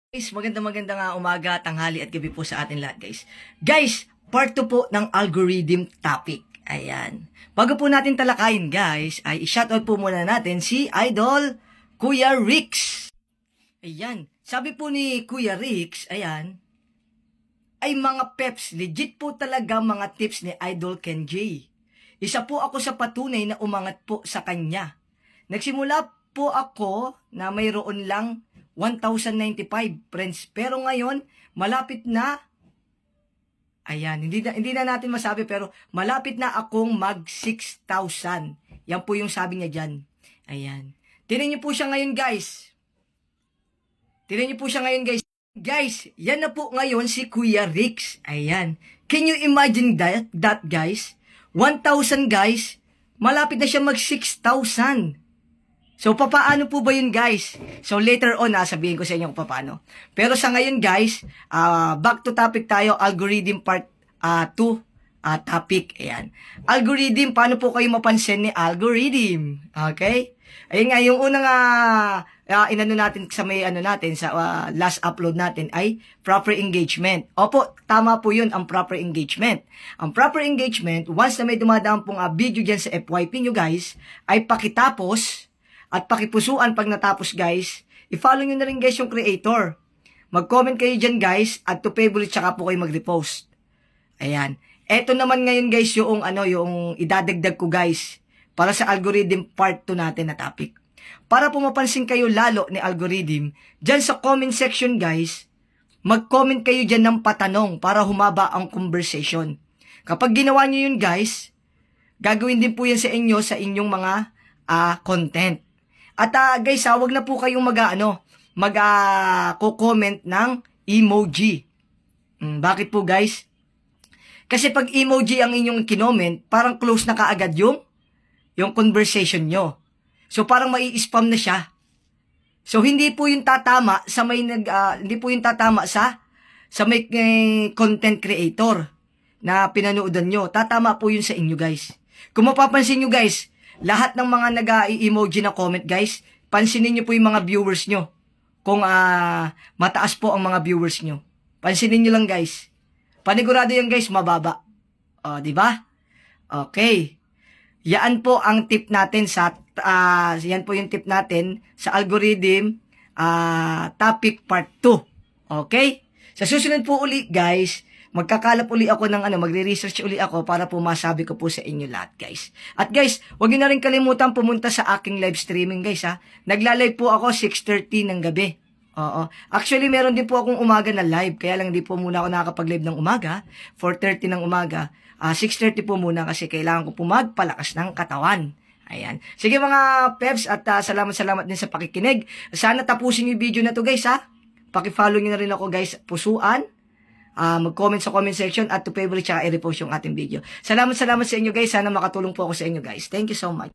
Guys, magandang umaga, tanghali at gabi po sa atin lahat, guys. Guys, part 2 po ng algorithm topic. Ayan. Bago po natin talakayin, guys, ay i-shoutout po muna natin si Idol Kuya Rix. Ayan. Sabi po ni Kuya Rix, ayan, ay mga peps, legit po talaga mga tips ni Idol Ken J. Isa po ako sa patunay na umangat po sa kanya. Nagsimula po ako na mayroon lang 1,095 friends. Pero ngayon, malapit na, ayan, hindi na natin masabi, pero malapit na akong mag 6,000. Yan po yung sabi niya dyan. Ayan. Tinan niyo po siya ngayon, guys. Tinan niyo po siya ngayon, guys. Guys, yan na po ngayon si Kuya Rix. Ayan. Can you imagine that guys? 1,000 guys, malapit na siya mag 6,000. So, papaano po ba yun, guys? So, later on, sabihin ko sa inyo kung papaano. Pero sa ngayon, guys, back to topic tayo, algorithm part 2 topic. Ayan. Algorithm, paano po kayo mapansin ni algorithm? Okay? Ayun nga, yung unang inano natin sa may natin, sa last upload natin ay proper engagement. Opo, tama po yun, ang proper engagement. Ang proper engagement, once na may dumadaan pong video dyan sa FYP nyo, guys, ay pakitapos at pakipusuan pag natapos, guys. I-follow nyo na rin, guys, yung creator. Mag-comment kayo dyan, guys, at to favorite, tsaka po kayo mag-repost. Ayan. Eto naman ngayon, guys, yung yung idadagdag ko, guys, para sa algorithm part 2 natin na topic. Para po mapansin kayo lalo ni algorithm, dyan sa comment section, guys, mag-comment kayo dyan ng patanong para humaba ang conversation. Kapag ginawa nyo yun, guys, gagawin din po yan sa inyo sa inyong mga content. At guys, wag na po kayong mag-comment ng emoji. Bakit po, guys? Kasi pag emoji ang inyong kinoment, parang close na kaagad yung conversation nyo. So parang mai-spam na siya. So hindi po yung tatama sa may hindi po yung tatama sa may content creator na pinanoodan nyo. Tatama po yun sa inyo, guys. Kung mapapansin nyo, guys, lahat ng mga nag-emoji na comment, guys, pansinin nyo po yung mga viewers nyo. Kung mataas po ang mga viewers nyo. Pansinin nyo lang, guys. Panigurado yan, guys, mababa. O, di ba? Okay. Yan po ang tip natin yan po yung tip natin sa algorithm topic part 2. Okay? Sa susunod po uli, guys, magkakalap uli ako ng magre-research uli ako para po masabi ko po sa inyo lahat, guys. At guys, huwag niyo na rin kalimutan pumunta sa aking live streaming, guys, ha. Nagla-live po ako 6:30 ng gabi. Oo. Actually, meron din po akong umaga na live, kaya lang hindi po muna ako nakakapag-live ng umaga, 4:30 ng umaga. 6:30 po muna kasi kailangan ko po magpalakas ng katawan. Ayan. Sige mga peps, at salamat din sa pakikinig. Sana tapusin yung video na to, guys, ha. Paki-follow niyo na rin ako, guys, pusuan. Mag-comment sa comment section at to favorite tsaka i-repost yung ating video. Salamat sa inyo, guys. Sana makatulong po ako sa inyo, guys. Thank you so much.